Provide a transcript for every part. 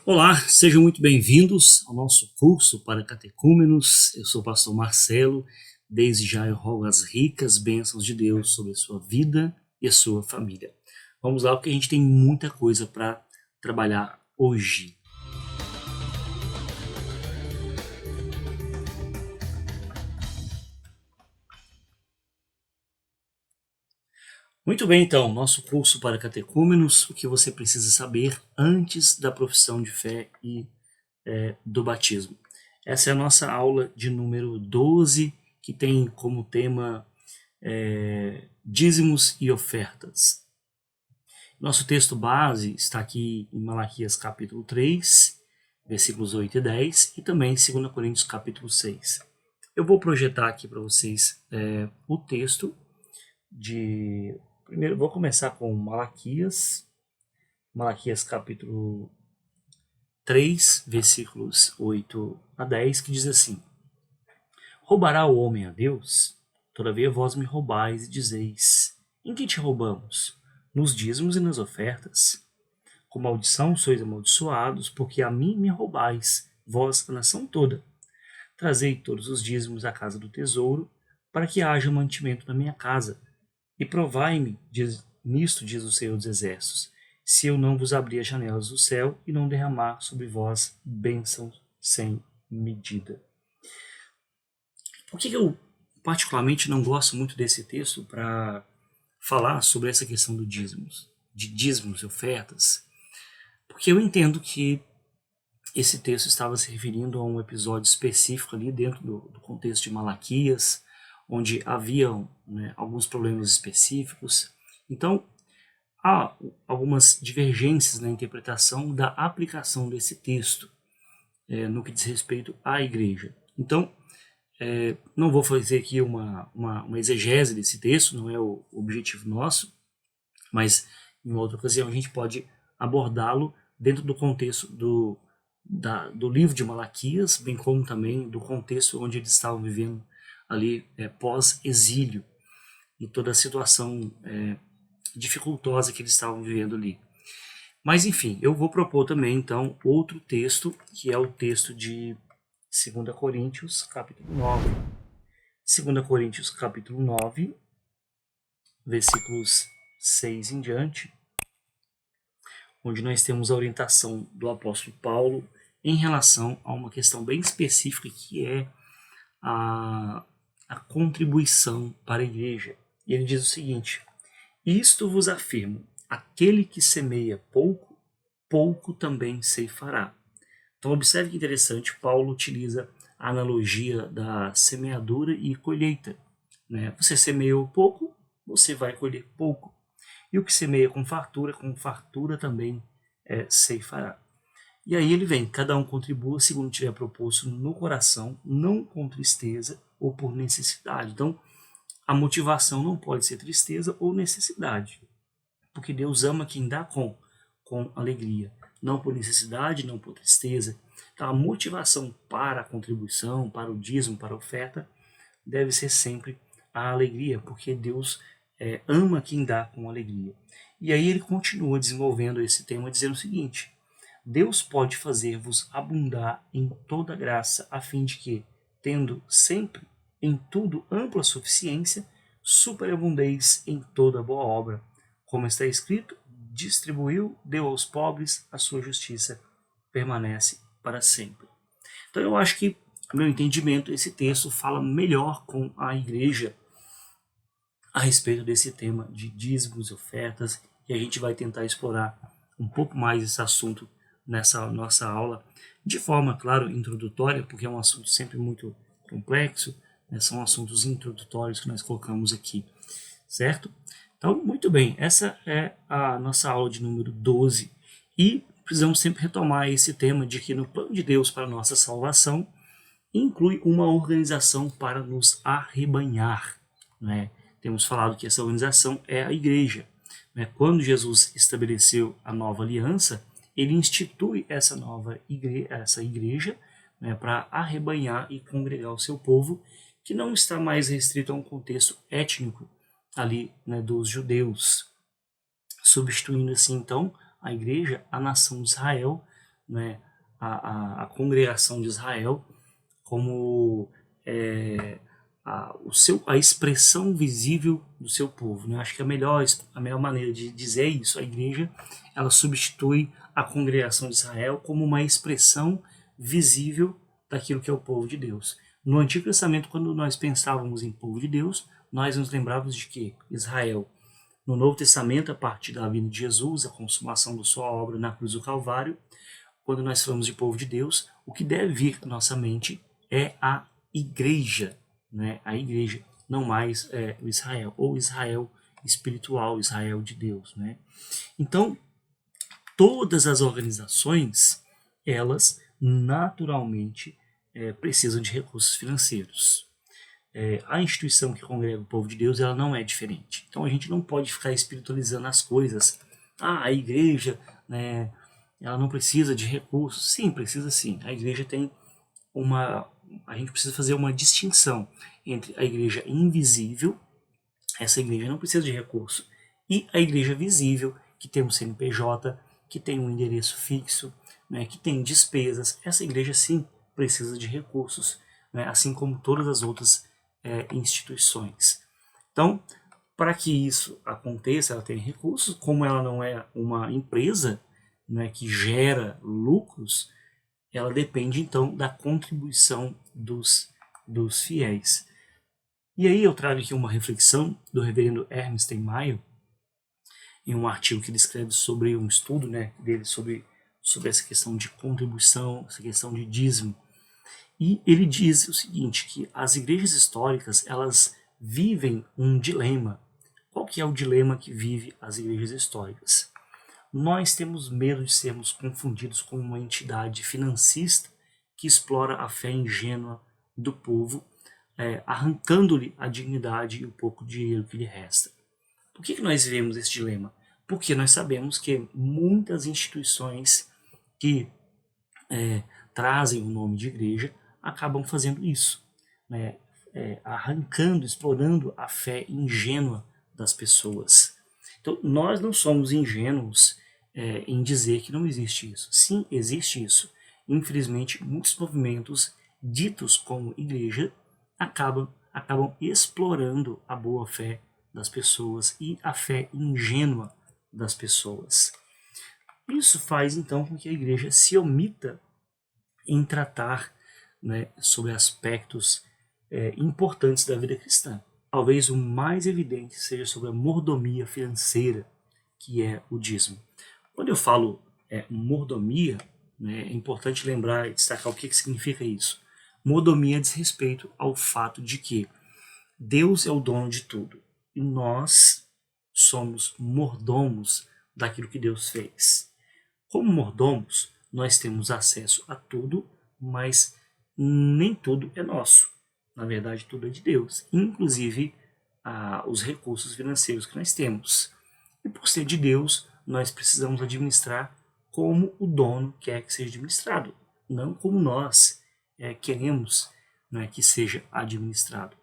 Olá, sejam muito bem-vindos ao nosso curso para catecúmenos. Eu sou o pastor Marcelo. Desde já eu rogo as ricas bênçãos de Deus sobre a sua vida e a sua família. Vamos lá, porque a gente tem muita coisa para trabalhar hoje. Muito bem, então, nosso curso para catecúmenos, o que você precisa saber antes da profissão de fé e do batismo. Essa é a nossa aula de número 12, que tem como tema dízimos e ofertas. Nosso texto base está aqui em Malaquias capítulo 3, versículos 8 e 10, e também em 2 Coríntios capítulo 6. Eu vou projetar aqui para vocês o texto de... Primeiro, vou começar com Malaquias capítulo 3, versículos 8 a 10, que diz assim: Roubará o homem a Deus? Todavia vós me roubais e dizeis: Em que te roubamos? Nos dízimos e nas ofertas. Com maldição sois amaldiçoados, porque a mim me roubais, vós a nação toda. Trazei todos os dízimos à casa do tesouro, para que haja mantimento na minha casa. E provai-me nisto, diz o Senhor dos Exércitos, se eu não vos abrir as janelas do céu e não derramar sobre vós bênçãos sem medida. Por que eu particularmente não gosto muito desse texto para falar sobre essa questão de dízimos e ofertas? Porque eu entendo que esse texto estava se referindo a um episódio específico ali dentro do contexto de Malaquias, onde haviam alguns problemas específicos. Então, há algumas divergências na interpretação da aplicação desse texto no que diz respeito à igreja. Então, não vou fazer aqui uma exegese desse texto, não é o objetivo nosso, mas em outra ocasião a gente pode abordá-lo dentro do contexto do livro de Malaquias, bem como também do contexto onde eles estavam vivendo ali pós-exílio e toda a situação dificultosa que eles estavam vivendo ali. Mas enfim, eu vou propor também então outro texto, que é o texto de 2 Coríntios capítulo 9. 2 Coríntios capítulo 9, versículos 6 em diante, onde nós temos a orientação do apóstolo Paulo em relação a uma questão bem específica, que é a contribuição para a igreja. E ele diz o seguinte: Isto vos afirmo, aquele que semeia pouco, pouco também ceifará. Então observe que interessante, Paulo utiliza a analogia da semeadura e colheita. Você semeou pouco, você vai colher pouco. E o que semeia com fartura também ceifará. E aí ele vem, cada um contribua segundo tiver proposto no coração, não com tristeza ou por necessidade. Então, a motivação não pode ser tristeza ou necessidade, porque Deus ama quem dá com alegria, não por necessidade, não por tristeza. Então, a motivação para a contribuição, para o dízimo, para a oferta, deve ser sempre a alegria, porque Deus ama quem dá com alegria. E aí ele continua desenvolvendo esse tema, dizendo o seguinte: Deus pode fazer-vos abundar em toda graça, a fim de que, tendo sempre em tudo ampla suficiência, superabundeis em toda boa obra. Como está escrito, distribuiu, deu aos pobres, a sua justiça permanece para sempre. Então eu acho que, no meu entendimento, esse texto fala melhor com a igreja a respeito desse tema de dízimos e ofertas, e a gente vai tentar explorar um pouco mais esse assunto nessa nossa aula, de forma, claro, introdutória, porque é um assunto sempre muito complexo, são assuntos introdutórios que nós colocamos aqui, certo? Então, muito bem, essa é a nossa aula de número 12, e precisamos sempre retomar esse tema de que no plano de Deus para a nossa salvação inclui uma organização para nos arrebanhar, Temos falado que essa organização é a igreja. Quando Jesus estabeleceu a nova aliança, ele institui essa igreja para arrebanhar e congregar o seu povo, que não está mais restrito a um contexto étnico ali dos judeus, substituindo assim então a igreja, a nação de Israel, né, a congregação de Israel como a expressão visível do seu povo. Né? Acho que a melhor maneira de dizer é isso. A igreja ela substitui a congregação de Israel como uma expressão visível daquilo que é o povo de Deus. No Antigo Testamento, quando nós pensávamos em povo de Deus, nós nos lembrávamos de que Israel. No Novo Testamento, a partir da vinda de Jesus, a consumação da sua obra na cruz do Calvário, quando nós falamos de povo de Deus, o que deve vir à nossa mente é a igreja, né? A igreja, não mais o Israel, ou Israel espiritual, Israel de Deus, né? Então, todas as organizações, elas naturalmente precisam de recursos financeiros. A instituição que congrega o povo de Deus, ela não é diferente. Então a gente não pode ficar espiritualizando as coisas. A igreja, né, ela não precisa de recursos. Sim, precisa sim. A igreja tem a gente precisa fazer uma distinção entre a igreja invisível, essa igreja não precisa de recurso, e a igreja visível, que tem um CNPJ, que tem um endereço fixo, né, que tem despesas. Essa igreja sim precisa de recursos, né, assim como todas as outras instituições. Então, para que isso aconteça, ela tem recursos, como ela não é uma empresa, né, que gera lucros, ela depende então da contribuição dos fiéis. E aí eu trago aqui uma reflexão do reverendo Hermes Maio, em um artigo que ele escreve sobre um estudo, né, dele sobre essa questão de contribuição, essa questão de dízimo. E ele diz o seguinte, que as igrejas históricas, elas vivem um dilema. Qual que é o dilema que vive as igrejas históricas? Nós temos medo de sermos confundidos com uma entidade financista que explora a fé ingênua do povo, arrancando-lhe a dignidade e o pouco dinheiro que lhe resta. Por que nós vivemos esse dilema? Porque nós sabemos que muitas instituições que trazem o nome de igreja acabam fazendo isso, né? Arrancando, explorando a fé ingênua das pessoas. Então, nós não somos ingênuos em dizer que não existe isso. Sim, existe isso. Infelizmente, muitos movimentos ditos como igreja acabam explorando a boa fé das pessoas e a fé ingênua das pessoas. Isso faz então com que a igreja se omita em tratar, né, sobre aspectos importantes da vida cristã. Talvez o mais evidente seja sobre a mordomia financeira, que é o dízimo. Quando eu falo mordomia, né, é importante lembrar e destacar o que significa isso. Mordomia diz respeito ao fato de que Deus é o dono de tudo e nós somos mordomos daquilo que Deus fez. Como mordomos, nós temos acesso a tudo, mas nem tudo é nosso. Na verdade, tudo é de Deus, inclusive os recursos financeiros que nós temos. E por ser de Deus, nós precisamos administrar como o dono quer que seja administrado, não como nós queremos, né, que seja administrado.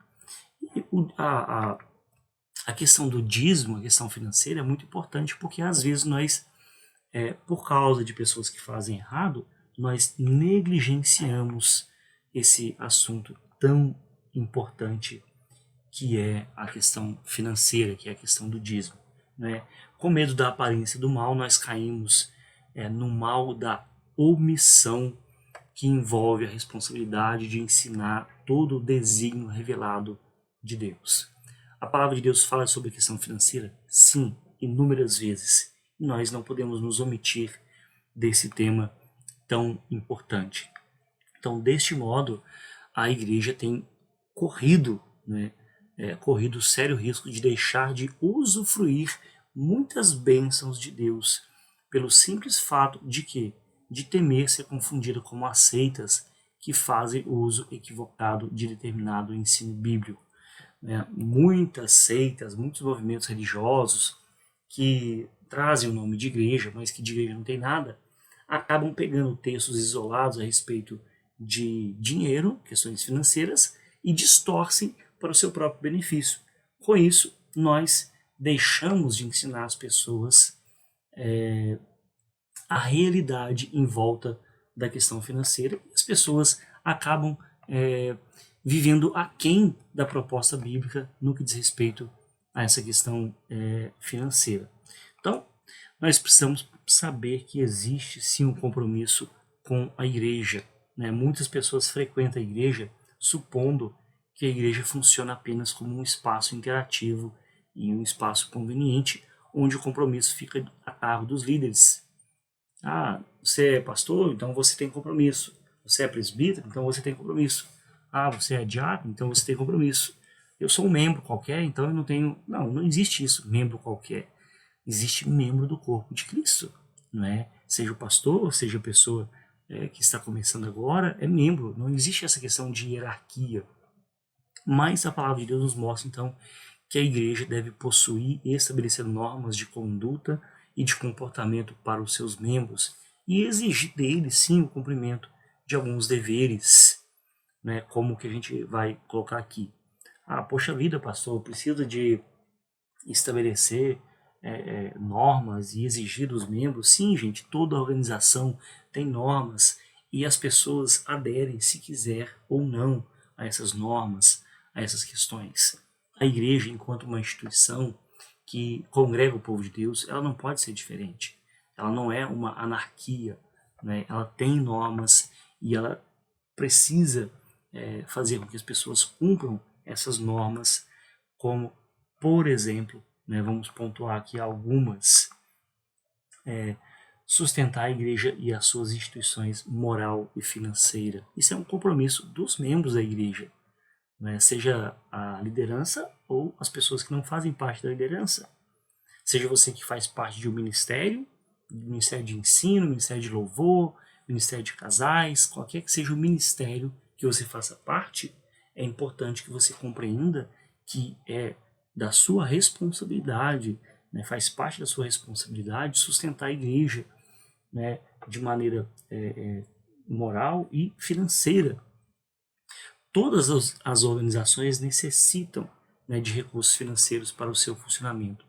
E a questão do dízimo, a questão financeira, é muito importante porque às vezes nós, por causa de pessoas que fazem errado, nós negligenciamos esse assunto tão importante que é a questão financeira, que é a questão do dízimo. Né? Com medo da aparência do mal, nós caímos no mal da omissão, que envolve a responsabilidade de ensinar todo o desígnio revelado de Deus. A palavra de Deus fala sobre a questão financeira? Sim, inúmeras vezes. E nós não podemos nos omitir desse tema tão importante. Então, deste modo, a igreja tem corrido, né, corrido sério risco de deixar de usufruir muitas bênçãos de Deus, pelo simples fato de temer ser confundida com as seitas que fazem uso equivocado de determinado ensino bíblico. Né? Muitas seitas, muitos movimentos religiosos que trazem o nome de igreja, mas que de igreja não tem nada, acabam pegando textos isolados a respeito de dinheiro, questões financeiras, e distorcem para o seu próprio benefício. Com isso, nós deixamos de ensinar as pessoas a realidade em volta da questão financeira. As pessoas acabam vivendo aquém da proposta bíblica no que diz respeito a essa questão financeira. Então, nós precisamos saber que existe sim um compromisso com a igreja. Né? Muitas pessoas frequentam a igreja supondo que a igreja funciona apenas como um espaço interativo e um espaço conveniente, onde o compromisso fica a cargo dos líderes. Ah, você é pastor, então você tem compromisso. Você é presbítero, então você tem compromisso. Ah, você é diácono, então você tem compromisso. Eu sou um membro qualquer, então eu não tenho... Não existe isso, membro qualquer. Existe membro do corpo de Cristo, não é? Seja o pastor, seja a pessoa que está começando agora, é membro. Não existe essa questão de hierarquia. Mas a palavra de Deus nos mostra, então, que a igreja deve possuir e estabelecer normas de conduta e de comportamento para os seus membros e exigir deles, sim, o cumprimento de alguns deveres, né, como que a gente vai colocar aqui. Ah, poxa vida, pastor, eu preciso de estabelecer normas e exigir dos membros. Sim, gente, toda organização tem normas e as pessoas aderem, se quiser ou não, a essas normas, a essas questões. A igreja, enquanto uma instituição que congrega o povo de Deus, ela não pode ser diferente. Ela não é uma anarquia, né? Ela tem normas e ela precisa fazer com que as pessoas cumpram essas normas, como, por exemplo, né, vamos pontuar aqui algumas, sustentar a igreja e as suas instituições moral e financeira. Isso é um compromisso dos membros da igreja, né, seja a liderança ou as pessoas que não fazem parte da liderança. Seja você que faz parte de um ministério de ensino, ministério de louvor, ministério de casais, qualquer que seja o ministério que você faça parte, é importante que você compreenda que é da sua responsabilidade, né, faz parte da sua responsabilidade sustentar a igreja, né, de maneira moral e financeira. Todas as organizações necessitam, né, de recursos financeiros para o seu funcionamento.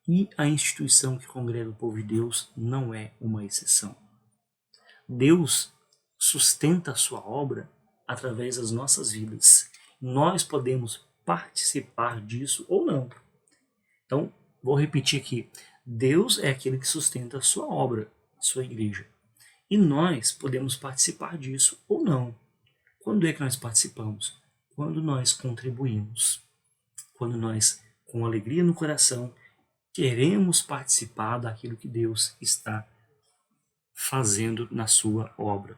E a instituição que congrega o povo de Deus não é uma exceção. Deus sustenta a sua obra através das nossas vidas. Nós podemos participar disso ou não. Então, vou repetir aqui. Deus é aquele que sustenta a sua obra, a sua igreja. E nós podemos participar disso ou não. Quando é que nós participamos? Quando nós contribuímos. Quando nós, com alegria no coração, queremos participar daquilo que Deus está fazendo na sua obra.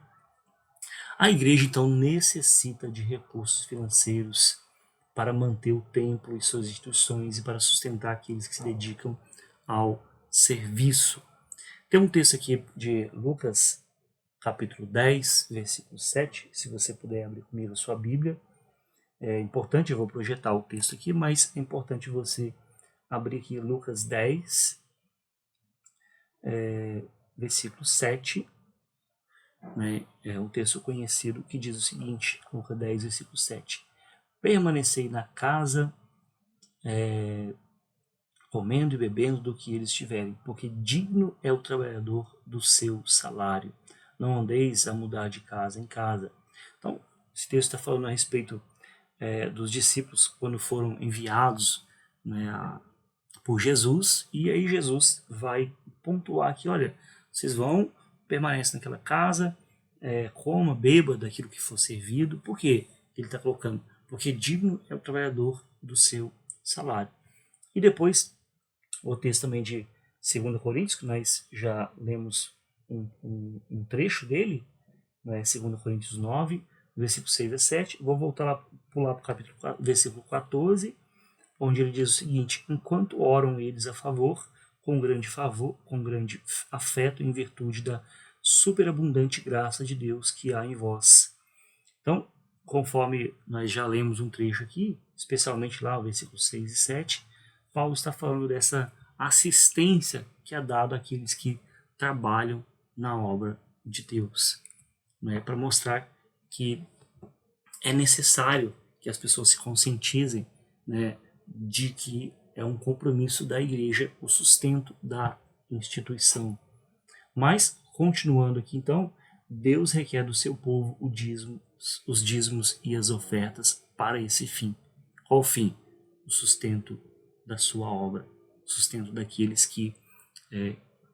A igreja, então, necessita de recursos financeiros para manter o templo e suas instituições e para sustentar aqueles que se dedicam ao serviço. Tem um texto aqui de Lucas, capítulo 10, versículo 7, se você puder abrir comigo a sua Bíblia. É importante, eu vou projetar o texto aqui, mas é importante você abrir aqui Lucas 10, versículo 7, né, é um texto conhecido que diz o seguinte, Lucas 10, versículo 7. Permanecei na casa, comendo e bebendo do que eles tiverem, porque digno é o trabalhador do seu salário. Não andeis a mudar de casa em casa. Então, esse texto está falando a respeito dos discípulos quando foram enviados, né, por Jesus, e aí Jesus vai pontuar que, olha, vocês vão, permanecem naquela casa, coma, beba daquilo que for servido. Por quê? Ele está colocando, porque digno é o trabalhador do seu salário. E depois, o texto também de 2 Coríntios, que nós já lemos um trecho dele, né, 2 Coríntios 9, versículo 6 a 7. Vou voltar lá, pular para o capítulo 4, versículo 14, onde ele diz o seguinte: enquanto oram eles a favor, com grande afeto, em virtude da superabundante graça de Deus que há em vós. Então, conforme nós já lemos um trecho aqui, especialmente lá o versículo 6 e 7, Paulo está falando dessa assistência que é dada àqueles que trabalham na obra de Deus, né, para mostrar que é necessário que as pessoas se conscientizem, né, de que é um compromisso da igreja o sustento da instituição. Mas, continuando aqui então, Deus requer do seu povo os dízimos e as ofertas para esse fim. Qual o fim? O sustento da sua obra, o sustento daqueles que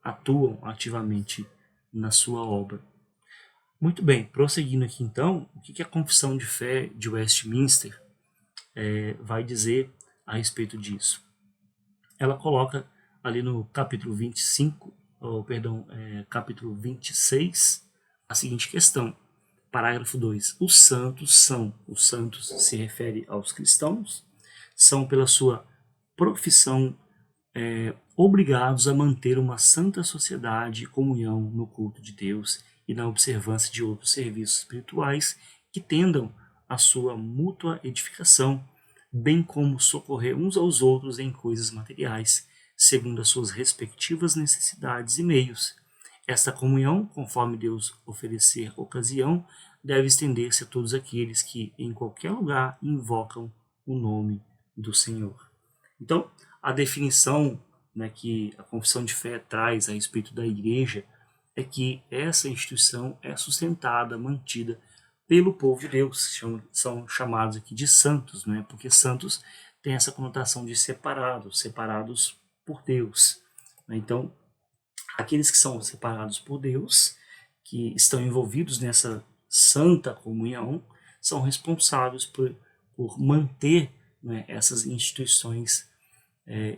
atuam ativamente na sua obra. Muito bem, prosseguindo aqui então, o que a Confissão de Fé de Westminster vai dizer a respeito disso? Ela coloca ali no capítulo 25, capítulo 26, a seguinte questão. Parágrafo 2. Os santos se refere aos cristãos, são pela sua profissão obrigados a manter uma santa sociedade e comunhão no culto de Deus e na observância de outros serviços espirituais que tendam à sua mútua edificação, bem como socorrer uns aos outros em coisas materiais, segundo as suas respectivas necessidades e meios. Esta comunhão, conforme Deus oferecer ocasião, deve estender-se a todos aqueles que, em qualquer lugar, invocam o nome do Senhor. Então, a definição, né, que a Confissão de Fé traz a respeito da igreja é que essa instituição é sustentada, mantida pelo povo de Deus, são chamados aqui de santos, né, porque santos tem essa conotação de separados por Deus. Então, aqueles que são separados por Deus, que estão envolvidos nessa santa comunhão, são responsáveis por manter, né, essas instituições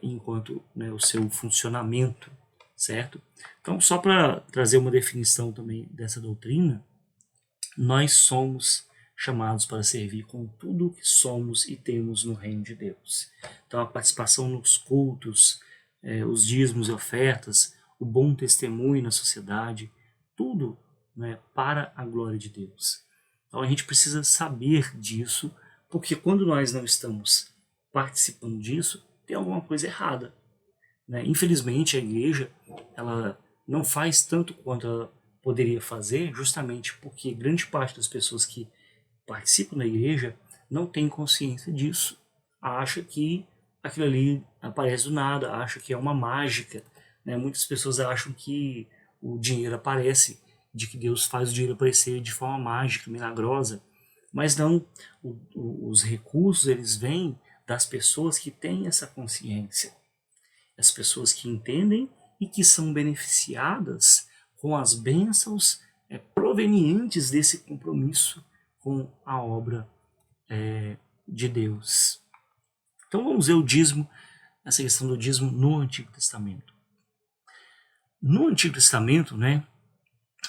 enquanto, né, o seu funcionamento, certo? Então, só para trazer uma definição também dessa doutrina, nós somos chamados para servir com tudo o que somos e temos no reino de Deus. Então, a participação nos cultos, os dízimos e ofertas, o bom testemunho na sociedade, tudo, né, para a glória de Deus. Então, a gente precisa saber disso, porque quando nós não estamos participando disso, tem alguma coisa errada, né? Infelizmente, a igreja ela não faz tanto quanto ela poderia fazer, justamente porque grande parte das pessoas que participam da igreja não tem consciência disso. Acha que aquilo ali aparece do nada, acha que é uma mágica, né? Muitas pessoas acham que o dinheiro aparece, de que Deus faz o dinheiro aparecer de forma mágica, milagrosa, mas não, os recursos eles vêm das pessoas que têm essa consciência, as pessoas que entendem e que são beneficiadas com as bênçãos provenientes desse compromisso com a obra de Deus. Então vamos ver o dízimo, essa questão do dízimo no Antigo Testamento. No Antigo Testamento, né,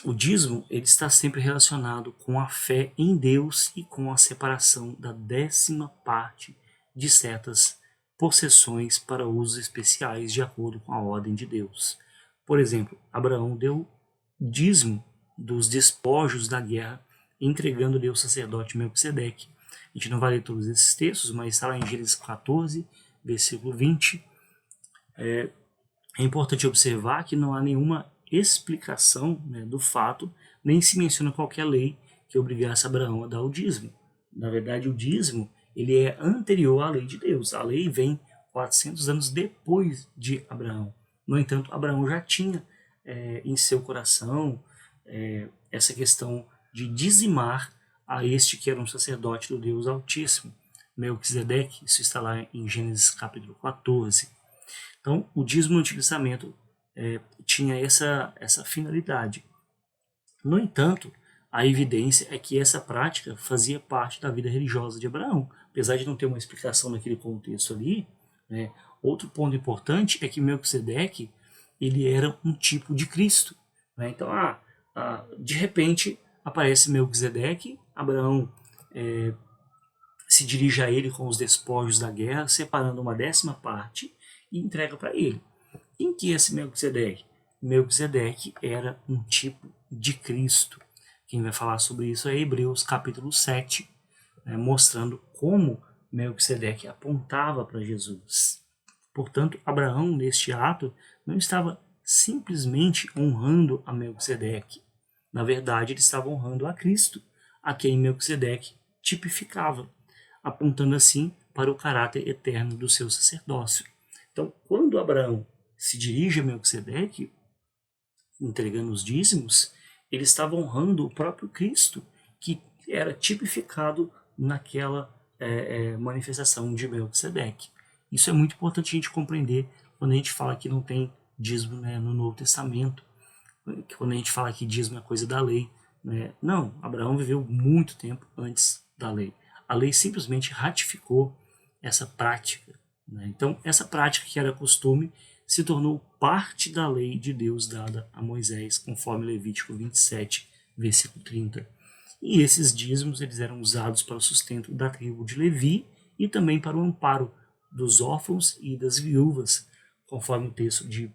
o dízimo ele está sempre relacionado com a fé em Deus e com a separação da 10ª parte de certas possessões para usos especiais de acordo com a ordem de Deus. Por exemplo, Abraão deu dízimo dos despojos da guerra, entregando-lhe ao sacerdote Melquisedeque. A gente não vai ler todos esses textos, mas está lá em Gênesis 14, versículo 20. É importante observar que não há nenhuma explicação, né, do fato, nem se menciona qualquer lei que obrigasse Abraão a dar o dízimo. Na verdade, o dízimo ele é anterior à lei de Deus. A lei vem 400 anos depois de Abraão. No entanto, Abraão já tinha em seu coração essa questão de dizimar a este que era um sacerdote do Deus Altíssimo, Melquisedeque. Isso está lá em Gênesis capítulo 14. Então, o dízimo no Antigo Testamento tinha essa finalidade. No entanto, a evidência é que essa prática fazia parte da vida religiosa de Abraão. Apesar de não ter uma explicação naquele contexto ali, né, outro ponto importante é que Melquisedeque ele era um tipo de Cristo. Né? Então, de repente, aparece Melquisedeque, Abraão se dirige a ele com os despojos da guerra, separando uma 10ª parte e entrega para ele. Quem que é esse Melquisedeque? Melquisedeque era um tipo de Cristo. Quem vai falar sobre isso é Hebreus capítulo 7, né, mostrando como Melquisedeque apontava para Jesus. Portanto, Abraão, neste ato, não estava simplesmente honrando a Melquisedeque. Na verdade, ele estava honrando a Cristo, a quem Melquisedeque tipificava, apontando assim para o caráter eterno do seu sacerdócio. Então, quando Abraão se dirige a Melquisedeque, entregando os dízimos, ele estava honrando o próprio Cristo, que era tipificado naquela manifestação de Melquisedeque. Isso é muito importante a gente compreender quando a gente fala que não tem dízimo, né, no Novo Testamento, quando a gente fala que dízimo é coisa da lei. Né? Não, Abraão viveu muito tempo antes da lei. A lei simplesmente ratificou essa prática. Né? Então, essa prática que era costume se tornou parte da lei de Deus dada a Moisés, conforme Levítico 27, versículo 30. E esses dízimos eles eram usados para o sustento da tribo de Levi e também para o amparo dos órfãos e das viúvas, conforme o texto de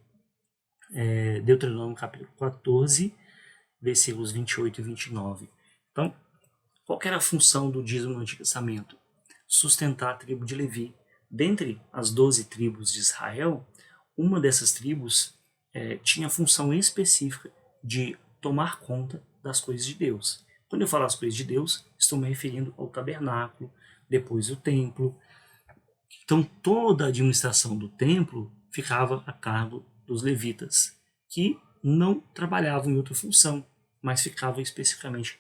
Deuteronômio capítulo 14, versículos 28 e 29. Então, qual era a função do dízimo no Antigo Testamento? Sustentar a tribo de Levi. Dentre as 12 tribos de Israel, uma dessas tribos tinha a função específica de tomar conta das coisas de Deus. Quando eu falo as coisas de Deus, estou me referindo ao tabernáculo, depois o templo. Então, toda a administração do templo ficava a cargo dos levitas, que não trabalhavam em outra função, mas ficavam especificamente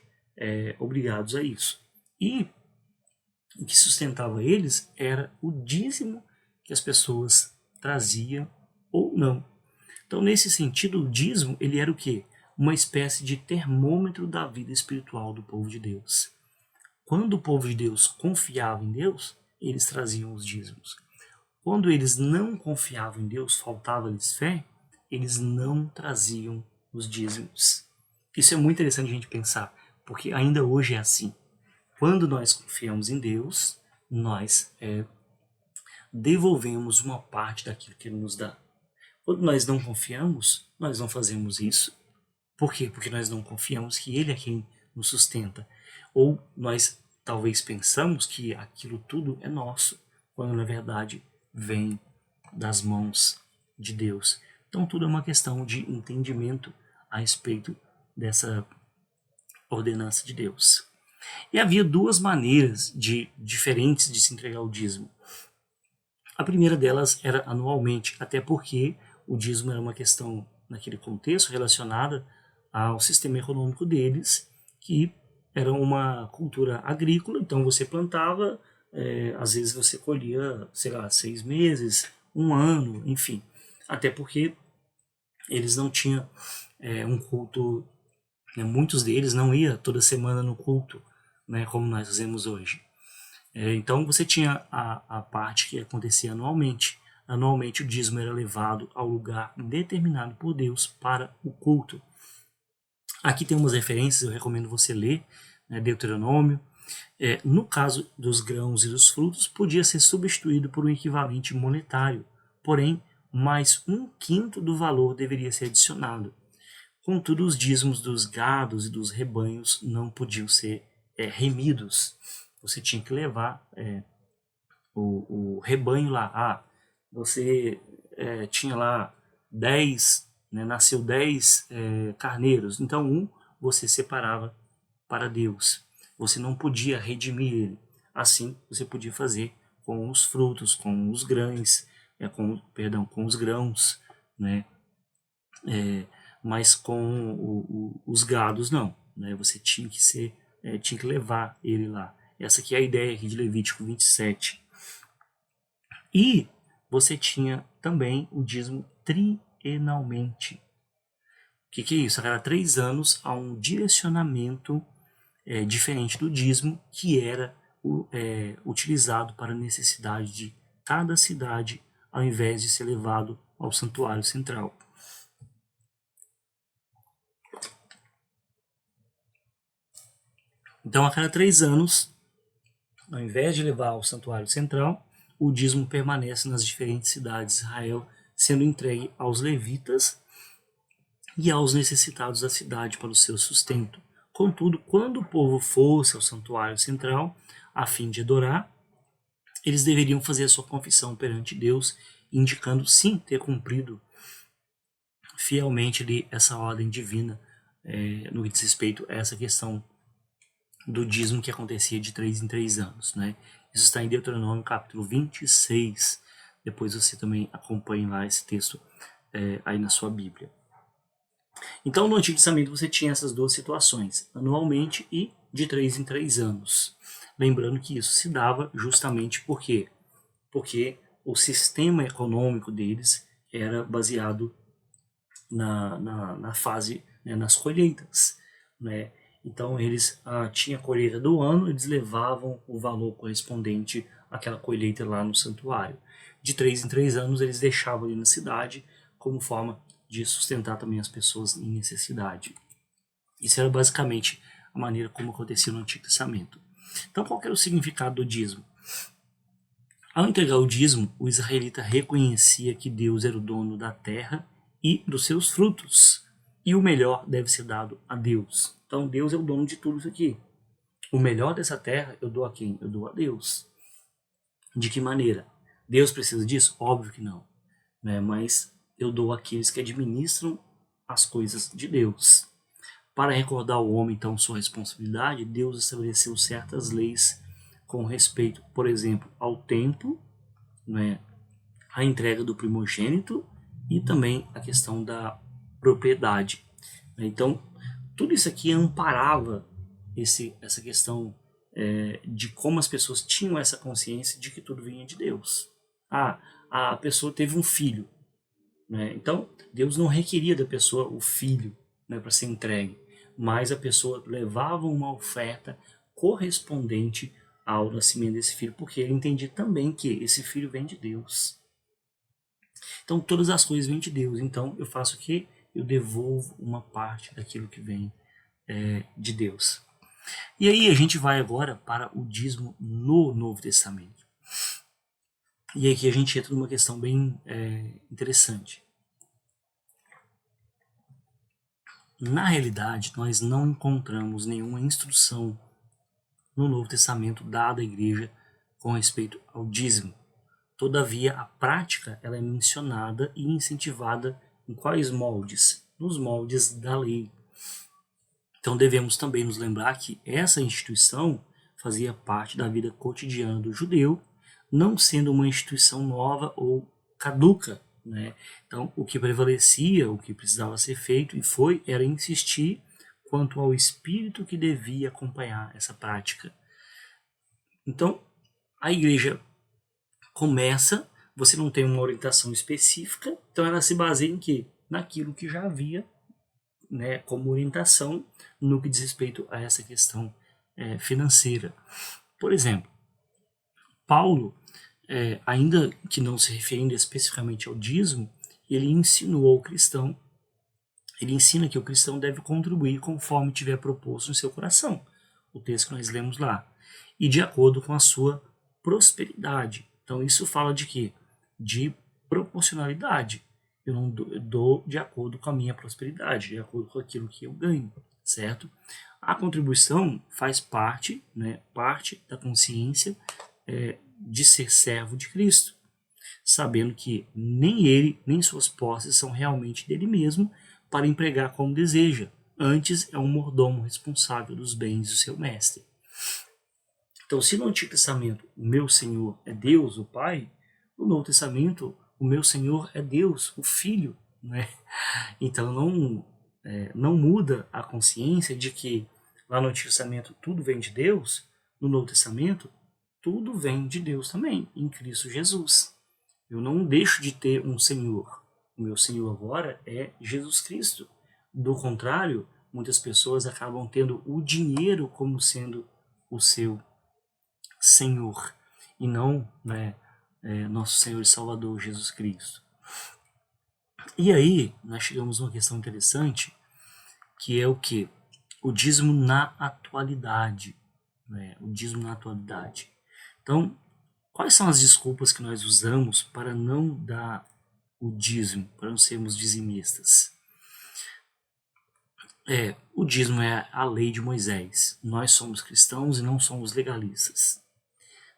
obrigados a isso. E o que sustentava eles era o dízimo que as pessoas traziam ou não. Então, nesse sentido, o dízimo ele era o quê? Uma espécie de termômetro da vida espiritual do povo de Deus. Quando o povo de Deus confiava em Deus, eles traziam os dízimos. Quando eles não confiavam em Deus, faltava-lhes fé, eles não traziam os dízimos. Isso é muito interessante a gente pensar, porque ainda hoje é assim. Quando nós confiamos em Deus, nós devolvemos uma parte daquilo que Ele nos dá. Quando nós não confiamos, nós não fazemos isso. Por quê? Porque nós não confiamos que Ele é quem nos sustenta. Ou nós talvez pensamos que aquilo tudo é nosso, quando na verdade vem das mãos de Deus. Então tudo é uma questão de entendimento a respeito dessa ordenança de Deus. E havia duas maneiras diferentes de se entregar o dízimo. A primeira delas era anualmente, até porque o dízimo era uma questão, naquele contexto, relacionada ao sistema econômico deles, que era uma cultura agrícola, então você plantava, às vezes você colhia, sei lá, 6 meses, um ano, enfim. Até porque eles não tinham um culto, né, muitos deles não iam toda semana no culto, né, como nós fazemos hoje. Então você tinha a parte que acontecia anualmente. Anualmente o dízimo era levado ao lugar determinado por Deus para o culto. Aqui tem umas referências, eu recomendo você ler, né, Deuteronômio. No caso dos grãos e dos frutos, podia ser substituído por um equivalente monetário, porém, mais 1/5 do valor deveria ser adicionado. Contudo, os dízimos dos gados e dos rebanhos não podiam ser remidos. Você tinha que levar o rebanho lá. Você tinha lá 10, né, nasceu 10 carneiros, então você separava para Deus. Você não podia redimir ele. Assim, você podia fazer com os frutos, com os grãos, com os grãos, né? Mas com os gados não, né? Você tinha que levar ele lá. Essa aqui é a ideia aqui de Levítico 27. E você tinha também o dízimo trienalmente. O que é isso? A cada 3 anos há um direcionamento diferente do dízimo que era utilizado para a necessidade de cada cidade, ao invés de ser levado ao santuário central. Então, a cada 3 anos, ao invés de levar ao santuário central, o dízimo permanece nas diferentes cidades de Israel, sendo entregue aos levitas e aos necessitados da cidade para o seu sustento. Contudo, quando o povo fosse ao santuário central, a fim de adorar, eles deveriam fazer a sua confissão perante Deus, indicando sim ter cumprido fielmente essa ordem divina no que diz respeito a essa questão do dízimo que acontecia de 3 em 3 anos. Né? Isso está em Deuteronômio capítulo 26. Depois você também acompanhe lá esse texto aí na sua Bíblia. Então, no Antigo Testamento você tinha essas duas situações, anualmente e de 3 em 3 anos. Lembrando que isso se dava justamente porque o sistema econômico deles era baseado na fase, né, nas colheitas. Né? Então, eles tinham a colheita do ano, eles levavam o valor correspondente àquela colheita lá no santuário. De 3 em 3 anos, eles deixavam ali na cidade como forma de sustentar também as pessoas em necessidade. Isso era basicamente a maneira como acontecia no Antigo Testamento. Então, qual era o significado do dízimo? Ao entregar o dízimo, o israelita reconhecia que Deus era o dono da terra e dos seus frutos, e o melhor deve ser dado a Deus. Então, Deus é o dono de tudo isso aqui. O melhor dessa terra eu dou a quem? Eu dou a Deus. De que maneira? Deus precisa disso? Óbvio que não. Né? Mas eu dou àqueles que administram as coisas de Deus. Para recordar ao homem, então, sua responsabilidade, Deus estabeleceu certas leis com respeito, por exemplo, ao tempo, né, a entrega do primogênito e também a questão da propriedade. Então, tudo isso aqui amparava essa questão de como as pessoas tinham essa consciência de que tudo vinha de Deus. A pessoa teve um filho, né? Então, Deus não requeria da pessoa o filho, né, para ser entregue, mas a pessoa levava uma oferta correspondente ao nascimento desse filho, porque ele entendia também que esse filho vem de Deus. Então, todas as coisas vêm de Deus. Então, eu faço o quê? Eu devolvo uma parte daquilo que vem de Deus. E aí a gente vai agora para o dízimo no Novo Testamento. E aqui a gente entra numa questão bem interessante. Na realidade, nós não encontramos nenhuma instrução no Novo Testamento dada à igreja com respeito ao dízimo. Todavia, a prática ela é mencionada e incentivada em quais moldes? Nos moldes da lei. Então devemos também nos lembrar que essa instituição fazia parte da vida cotidiana do judeu, não sendo uma instituição nova ou caduca. Né? Então, o que prevalecia, o que precisava ser feito era insistir quanto ao espírito que devia acompanhar essa prática. Então, a igreja começa, você não tem uma orientação específica, então ela se baseia em quê? Naquilo que já havia, né, como orientação no que diz respeito a essa questão financeira. Por exemplo, Paulo, ainda que não se referindo especificamente ao dízimo, ele ensinou ao cristão, ele ensina que o cristão deve contribuir conforme tiver proposto no seu coração, o texto que nós lemos lá, e de acordo com a sua prosperidade. Então isso fala de quê? De proporcionalidade. Eu não dou de acordo com a minha prosperidade, de acordo com aquilo que eu ganho, certo? A contribuição faz parte, né, parte da consciência de ser servo de Cristo, sabendo que nem ele, nem suas posses são realmente dele mesmo para empregar como deseja. Antes é um mordomo responsável dos bens do seu mestre. Então, se no Antigo Testamento o meu Senhor é Deus, o Pai, no Novo Testamento o meu Senhor é Deus, o Filho. Né? Então não muda a consciência de que lá no Antigo Testamento tudo vem de Deus, no Novo Testamento tudo vem de Deus também, em Cristo Jesus. Eu não deixo de ter um Senhor. O meu Senhor agora é Jesus Cristo. Do contrário, muitas pessoas acabam tendo o dinheiro como sendo o seu Senhor e não, né, nosso Senhor e Salvador Jesus Cristo. E aí nós chegamos a uma questão interessante, que é o que? O dízimo na atualidade. Né? O dízimo na atualidade. Então, quais são as desculpas que nós usamos para não dar o dízimo, para não sermos dizimistas? O dízimo é a lei de Moisés. Nós somos cristãos e não somos legalistas.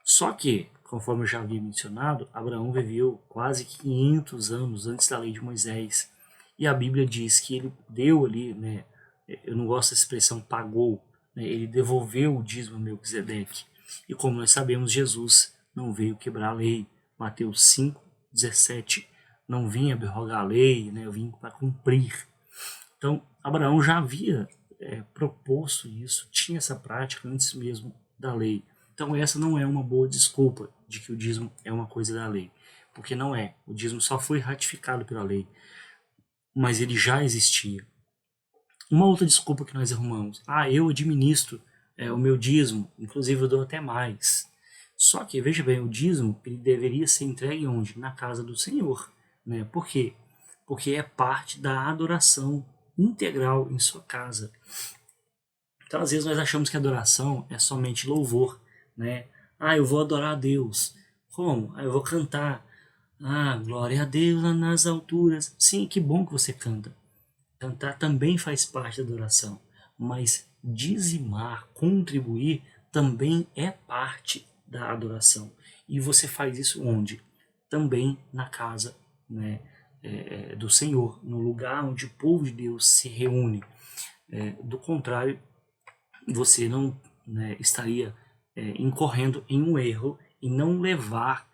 Só que, conforme eu já havia mencionado, Abraão viveu quase 500 anos antes da lei de Moisés. E a Bíblia diz que ele deu ali, né, eu não gosto da expressão pagou, né, ele devolveu o dízimo a Melquisedeque. E como nós sabemos, Jesus não veio quebrar a lei. Mateus 5:17, não vim abrogar a lei, né, eu vim para cumprir. Então, Abraão já havia proposto isso, tinha essa prática antes mesmo da lei. Então, essa não é uma boa desculpa de que o dízimo é uma coisa da lei, porque não é. O dízimo só foi ratificado pela lei, mas ele já existia. Uma outra desculpa que nós arrumamos: eu administro o meu dízimo, inclusive eu dou até mais. Só que, veja bem, o dízimo ele deveria ser entregue onde? Na casa do Senhor. Né? Por quê? Porque é parte da adoração integral em sua casa. Então, às vezes, nós achamos que adoração é somente louvor. Né? Eu vou adorar a Deus. Como? Eu vou cantar. Glória a Deus lá nas alturas. Sim, que bom que você canta. Cantar também faz parte da adoração, mas dizimar, contribuir, também é parte da adoração. E você faz isso onde? Também na casa, né, do Senhor, no lugar onde o povo de Deus se reúne. Do contrário, você não, né, estaria incorrendo em um erro em não levar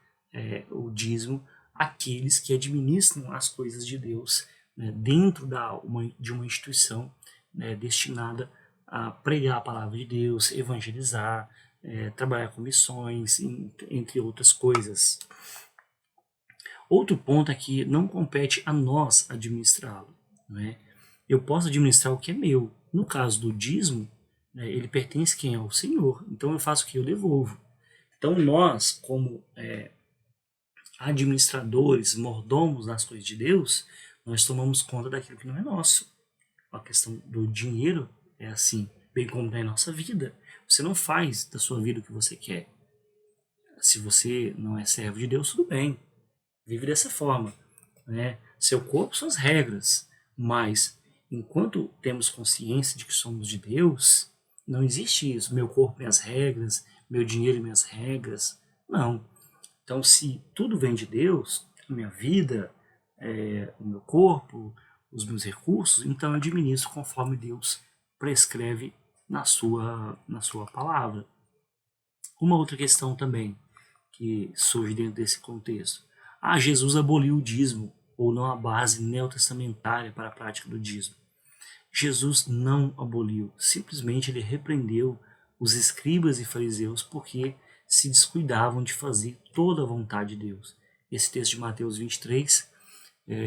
o dízimo àqueles que administram as coisas de Deus, né, dentro de uma instituição, né, destinada a pregar a palavra de Deus, evangelizar, trabalhar com missões, entre outras coisas. Outro ponto é que não compete a nós administrá-lo. Né? Eu posso administrar o que é meu. No caso do dízimo, né, ele pertence quem? Ao Senhor. Então eu faço o que? Eu devolvo. Então nós, como administradores, mordomos das coisas de Deus, nós tomamos conta daquilo que não é nosso. A questão do dinheiro é assim, bem como na nossa vida. Você não faz da sua vida o que você quer. Se você não é servo de Deus, tudo bem. Vive dessa forma. Né? Seu corpo, suas regras. Mas, enquanto temos consciência de que somos de Deus, não existe isso. Meu corpo, minhas regras, meu dinheiro, minhas regras. Não. Então, se tudo vem de Deus, a minha vida, o meu corpo, os meus recursos, então eu administro conforme Deus prescreve na sua palavra. Uma outra questão também que surge dentro desse contexto. Jesus aboliu o dízimo, ou não a base neotestamentária para a prática do dízimo. Jesus não aboliu, simplesmente ele repreendeu os escribas e fariseus porque se descuidavam de fazer toda a vontade de Deus. Esse texto de Mateus 23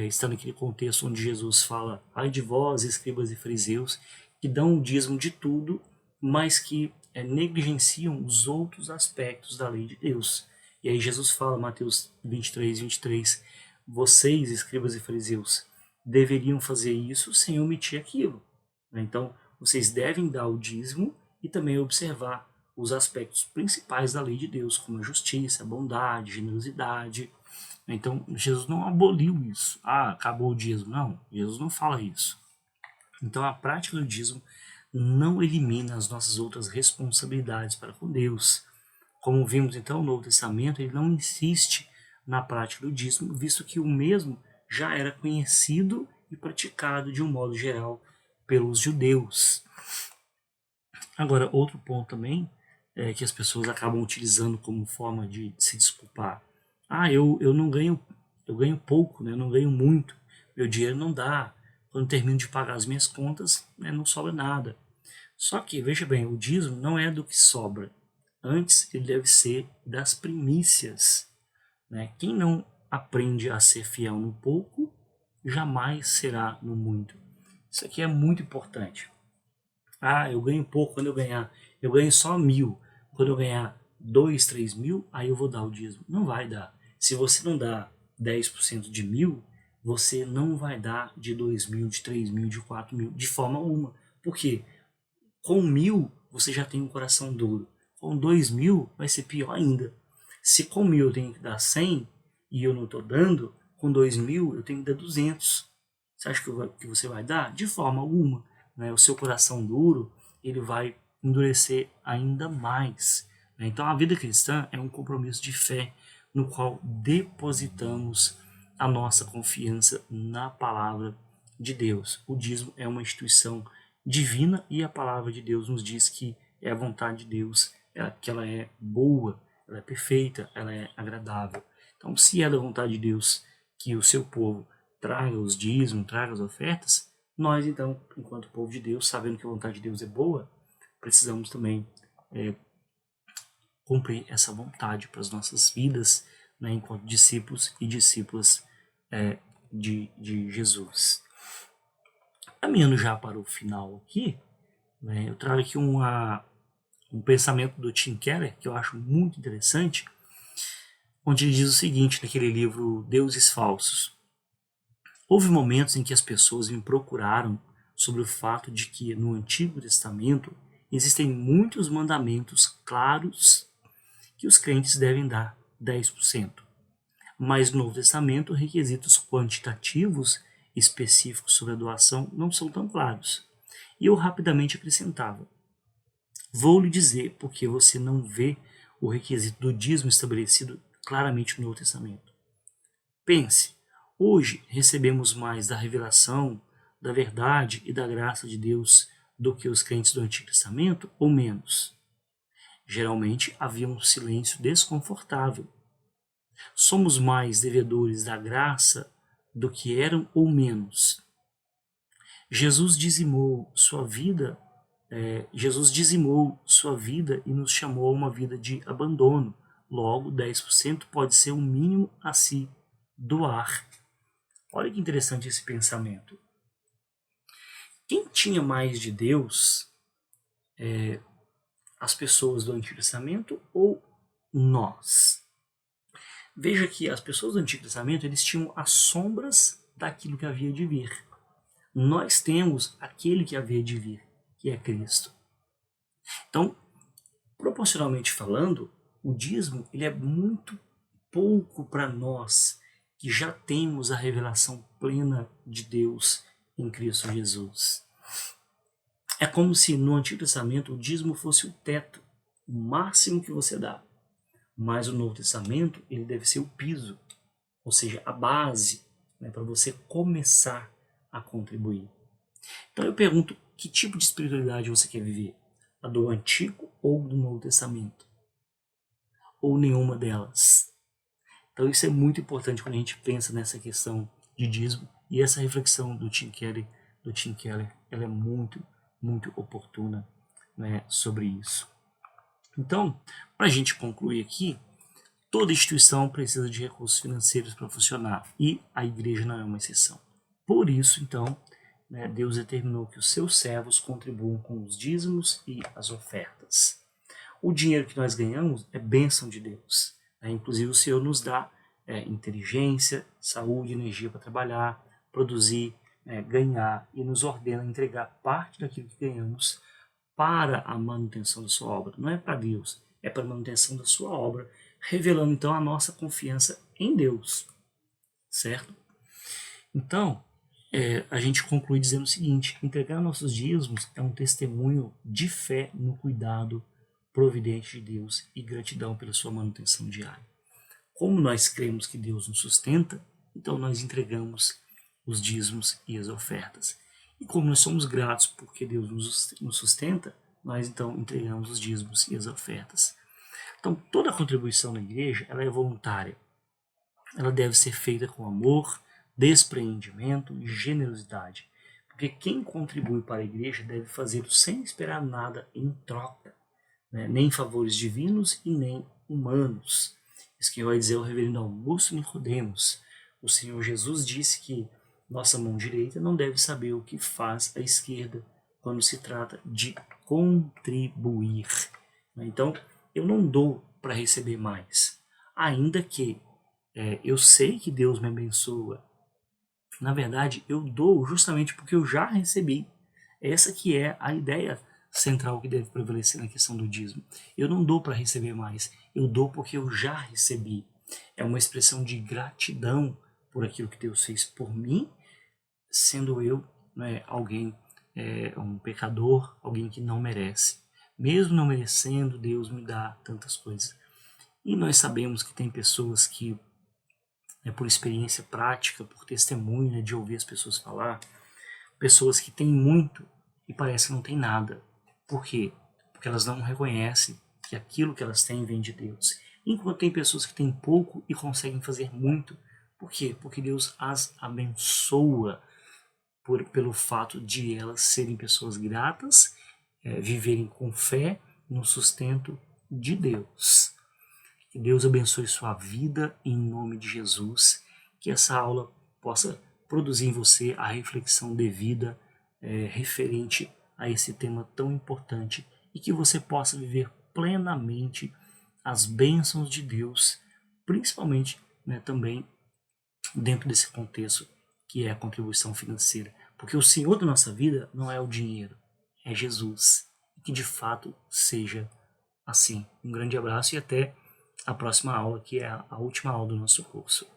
está naquele contexto onde Jesus fala: ai de vós, escribas e fariseus, que dão o dízimo de tudo, mas que negligenciam os outros aspectos da lei de Deus. E aí Jesus fala, Mateus 23, vocês, escribas e fariseus, deveriam fazer isso sem omitir aquilo. Então, vocês devem dar o dízimo e também observar os aspectos principais da lei de Deus, como a justiça, a bondade, a generosidade. Então, Jesus não aboliu isso. Acabou o dízimo. Não, Jesus não fala isso. Então, a prática do dízimo não elimina as nossas outras responsabilidades para com Deus. Como vimos então, o Novo Testamento ele não insiste na prática do dízimo, visto que o mesmo já era conhecido e praticado de um modo geral pelos judeus. Agora, outro ponto também é que as pessoas acabam utilizando como forma de se desculpar. Eu não ganho, eu ganho pouco, né? Eu não ganho muito, meu dinheiro não dá. Quando termino de pagar as minhas contas, né, não sobra nada. Só que, veja bem, o dízimo não é do que sobra. Antes, ele deve ser das primícias. Né? Quem não aprende a ser fiel no pouco, jamais será no muito. Isso aqui é muito importante. Eu ganho pouco quando eu ganho só 1.000. Quando eu ganhar 2, 3 mil, aí eu vou dar o dízimo. Não vai dar. Se você não dá 10% de 1.000, você não vai dar de 2.000, de 3.000, de 4.000, de forma alguma. Por quê? Com 1.000, você já tem um coração duro. Com 2.000, vai ser pior ainda. Se com 1.000 eu tenho que dar 100 e eu não estou dando, com 2.000 eu tenho que dar 200. Você acha que você vai dar? De forma alguma. Né? O seu coração duro, ele vai endurecer ainda mais. Né? Então a vida cristã é um compromisso de fé no qual depositamos a nossa confiança na palavra de Deus. O dízimo é uma instituição divina e a palavra de Deus nos diz que é a vontade de Deus, que ela é boa, ela é perfeita, ela é agradável. Então, se é da vontade de Deus que o seu povo traga os dízimos, traga as ofertas, Nós, então, enquanto povo de Deus, sabendo que a vontade de Deus é boa, precisamos também cumprir essa vontade para as nossas vidas, né, enquanto discípulos e discípulas de Jesus. Caminhando já para o final aqui, né, eu trago aqui um pensamento do Tim Keller, que eu acho muito interessante, onde ele diz o seguinte naquele livro Deuses Falsos. Houve momentos em que as pessoas me procuraram sobre o fato de que no Antigo Testamento existem muitos mandamentos claros que os crentes devem dar 10%. Mas no Novo Testamento, requisitos quantitativos específicos sobre a doação não são tão claros. E eu rapidamente acrescentava: vou lhe dizer porque você não vê o requisito do dízimo estabelecido claramente no Novo Testamento. Pense, hoje recebemos mais da revelação, da verdade e da graça de Deus do que os crentes do Antigo Testamento ou menos? Geralmente havia um silêncio desconfortável. Somos mais devedores da graça do que eram ou menos? Jesus dizimou sua vida e nos chamou a uma vida de abandono. Logo, 10% pode ser o mínimo a se doar. Olha que interessante esse pensamento. Quem tinha mais de Deus, as pessoas do Antigo Testamento ou nós? Veja que as pessoas do Antigo Testamento eles tinham as sombras daquilo que havia de vir. Nós temos aquele que havia de vir, que é Cristo. Então, proporcionalmente falando, o dízimo ele é muito pouco para nós que já temos a revelação plena de Deus em Cristo Jesus. É como se no Antigo Testamento o dízimo fosse o teto, o máximo que você dá. Mas o Novo Testamento ele deve ser o piso, ou seja, a base, né, para você começar a contribuir. Então eu pergunto, que tipo de espiritualidade você quer viver? A do Antigo ou do Novo Testamento? Ou nenhuma delas? Então isso é muito importante quando a gente pensa nessa questão de dízimo, e essa reflexão do Tim Keller, ela é muito, muito oportuna, né, sobre isso. Então, para a gente concluir aqui, toda instituição precisa de recursos financeiros para funcionar, e a igreja não é uma exceção. Por isso, então, né, Deus determinou que os seus servos contribuam com os dízimos e as ofertas. O dinheiro que nós ganhamos é bênção de Deus. Né? Inclusive, o Senhor nos dá inteligência, saúde, energia para trabalhar, produzir, ganhar, e nos ordena entregar parte daquilo que ganhamos para a manutenção da sua obra. Não é para Deus, é para a manutenção da sua obra, revelando então a nossa confiança em Deus, certo? Então, a gente conclui dizendo o seguinte: entregar nossos dízimos é um testemunho de fé no cuidado providente de Deus e gratidão pela sua manutenção diária. Como nós cremos que Deus nos sustenta, então nós entregamos os dízimos e as ofertas. E como nós somos gratos porque Deus nos sustenta, nós então entregamos os dízimos e as ofertas. Então toda a contribuição na igreja ela é voluntária. Ela deve ser feita com amor, despreendimento e generosidade. Porque quem contribui para a igreja deve fazê-lo sem esperar nada em troca, né? Nem favores divinos e nem humanos. Isso que vai dizer o reverendo Augusto Nicodemos. O Senhor Jesus disse que nossa mão direita não deve saber o que faz a esquerda quando se trata de contribuir. Então, eu não dou para receber mais, ainda que eu sei que Deus me abençoa. Na verdade, eu dou justamente porque eu já recebi. Essa que é a ideia central que deve prevalecer na questão do dízimo. Eu não dou para receber mais, eu dou porque eu já recebi. É uma expressão de gratidão por aquilo que Deus fez por mim, sendo eu, né, alguém, um pecador, alguém que não merece. Mesmo não merecendo, Deus me dá tantas coisas. E nós sabemos que tem pessoas que, por experiência prática, por testemunho, né, de ouvir as pessoas falar, pessoas que têm muito e parece que não tem nada. Por quê? Porque elas não reconhecem que aquilo que elas têm vem de Deus. Enquanto tem pessoas que têm pouco e conseguem fazer muito. Por quê? Porque Deus as abençoa. pelo fato de elas serem pessoas gratas, viverem com fé no sustento de Deus. Que Deus abençoe sua vida em nome de Jesus, que essa aula possa produzir em você a reflexão devida referente a esse tema tão importante e que você possa viver plenamente as bênçãos de Deus, principalmente, né, também dentro desse contexto que é a contribuição financeira. Porque o Senhor da nossa vida não é o dinheiro, é Jesus. E que de fato seja assim. Um grande abraço e até a próxima aula, que é a última aula do nosso curso.